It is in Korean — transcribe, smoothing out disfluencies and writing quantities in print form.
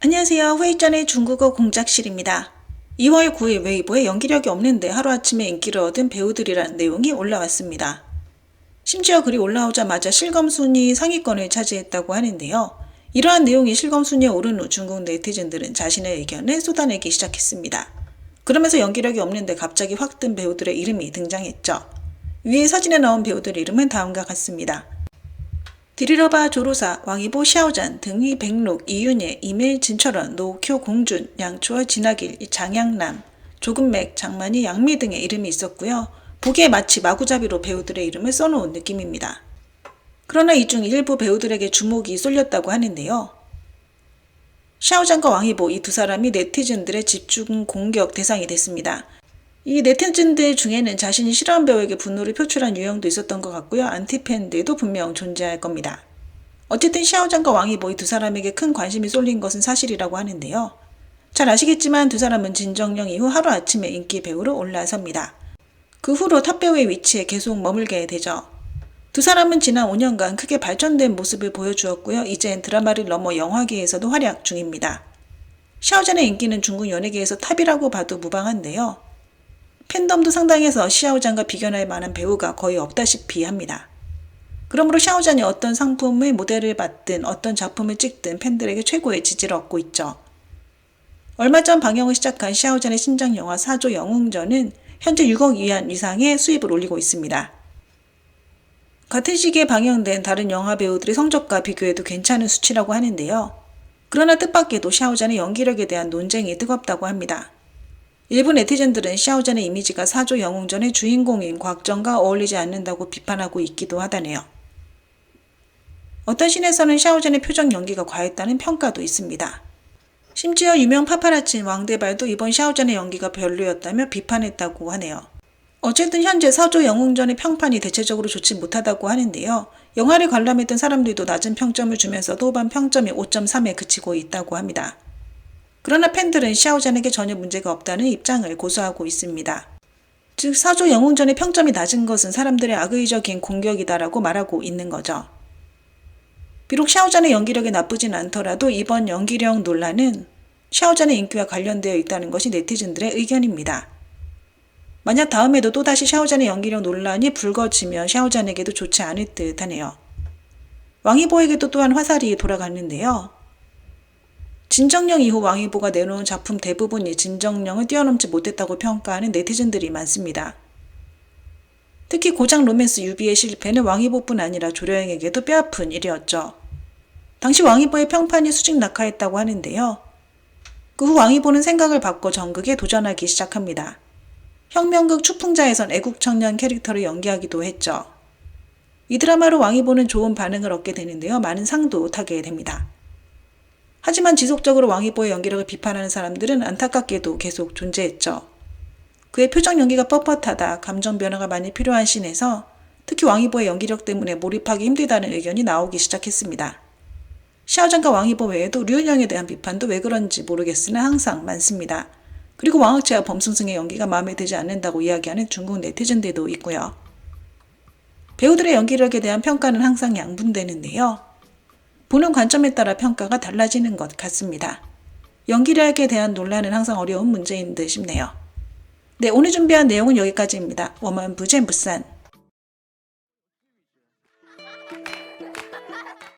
안녕하세요. 회의 전의 중국어 공작실입니다. 2월 9일 웨이보에 연기력이 없는데 하루아침에 인기를 얻은 배우들이라는 내용이 올라왔습니다. 심지어 글이 올라오자마자 실검 순위 상위권을 차지했다고 하는데요. 이러한 내용이 실검 순위에 오른 후 중국 네티즌들은 자신의 의견을 쏟아내기 시작했습니다. 그러면서 연기력이 없는데 갑자기 확 뜬 배우들의 이름이 등장했죠. 위에 사진에 나온 배우들의 이름은 다음과 같습니다. 디리러바 조로사, 왕이보 샤오잔, 등위 백록, 이윤예, 이밀 진철원, 노쿄 공준, 양초월 진학일, 장양남, 조금맥, 장만희, 양미 등의 이름이 있었고요. 보기에 마치 마구잡이로 배우들의 이름을 써놓은 느낌입니다. 그러나 이 중 일부 배우들에게 주목이 쏠렸다고 하는데요. 샤오잔과 왕이보 이 두 사람이 네티즌들의 집중 공격 대상이 됐습니다. 이 네티즌들 중에는 자신이 싫어하는 배우에게 분노를 표출한 유형도 있었던 것 같고요. 안티팬들도 분명 존재할 겁니다. 어쨌든 샤오장과 왕이보 이 두 사람에게 큰 관심이 쏠린 것은 사실이라고 하는데요. 잘 아시겠지만 두 사람은 진정령 이후 하루아침에 인기 배우로 올라섭니다. 그 후로 탑배우의 위치에 계속 머물게 되죠. 두 사람은 지난 5년간 크게 발전된 모습을 보여주었고요. 이젠 드라마를 넘어 영화계에서도 활약 중입니다. 샤오잔의 인기는 중국 연예계에서 탑이라고 봐도 무방한데요. 팬덤도 상당해서 샤오잔과 비견할 만한 배우가 거의 없다시피 합니다. 그러므로 샤오잔이 어떤 상품의 모델을 받든 어떤 작품을 찍든 팬들에게 최고의 지지를 얻고 있죠. 얼마 전 방영을 시작한 샤오잔의 신작 영화 사조 영웅전은 현재 6억 위안 이상의 수입을 올리고 있습니다. 같은 시기에 방영된 다른 영화 배우들의 성적과 비교해도 괜찮은 수치라고 하는데요. 그러나 뜻밖에도 샤오잔의 연기력에 대한 논쟁이 뜨겁다고 합니다. 일부 네티즌들은 샤오잔의 이미지가 사조 영웅전의 주인공인 곽정과 어울리지 않는다고 비판하고 있기도 하다네요. 어떤 신에서는 샤오잔의 표정 연기가 과했다는 평가도 있습니다. 심지어 유명 파파라치인 왕대발도 이번 샤오잔의 연기가 별로였다며 비판했다고 하네요. 어쨌든 현재 사조 영웅전의 평판이 대체적으로 좋지 못하다고 하는데요. 영화를 관람했던 사람들도 낮은 평점을 주면서도 후반 평점이 5.3에 그치고 있다고 합니다. 그러나 팬들은 샤오잔에게 전혀 문제가 없다는 입장을 고수하고 있습니다. 즉 사조 영웅전의 평점이 낮은 것은 사람들의 악의적인 공격이다라고 말하고 있는 거죠. 비록 샤오잔의 연기력이 나쁘진 않더라도 이번 연기력 논란은 샤오잔의 인기와 관련되어 있다는 것이 네티즌들의 의견입니다. 만약 다음에도 또다시 샤오잔의 연기력 논란이 불거지면 샤오잔에게도 좋지 않을 듯 하네요. 왕이보에게도 또한 화살이 돌아갔는데요. 진정령 이후 왕이보가 내놓은 작품 대부분이 진정령을 뛰어넘지 못했다고 평가하는 네티즌들이 많습니다. 특히 고작 로맨스 유비의 실패는 왕이보뿐 아니라 조려행에게도 뼈아픈 일이었죠. 당시 왕이보의 평판이 수직 낙하했다고 하는데요. 그 후 왕이보는 생각을 바꿔 전극에 도전하기 시작합니다. 혁명극 추풍자에선 애국청년 캐릭터를 연기하기도 했죠. 이 드라마로 왕이보는 좋은 반응을 얻게 되는데요. 많은 상도 타게 됩니다. 하지만 지속적으로 왕이보의 연기력을 비판하는 사람들은 안타깝게도 계속 존재했죠. 그의 표정 연기가 뻣뻣하다, 감정 변화가 많이 필요한 씬에서 특히 왕이보의 연기력 때문에 몰입하기 힘들다는 의견이 나오기 시작했습니다. 샤오잔과 왕이보 외에도 류은영에 대한 비판도 왜 그런지 모르겠으나 항상 많습니다. 그리고 왕학체와 범승승의 연기가 마음에 들지 않는다고 이야기하는 중국 네티즌들도 있고요. 배우들의 연기력에 대한 평가는 항상 양분되는데요. 보는 관점에 따라 평가가 달라지는 것 같습니다. 연기력에 대한 논란은 항상 어려운 문제인 듯 싶네요. 네, 오늘 준비한 내용은 여기까지입니다. 워먼 부젠부산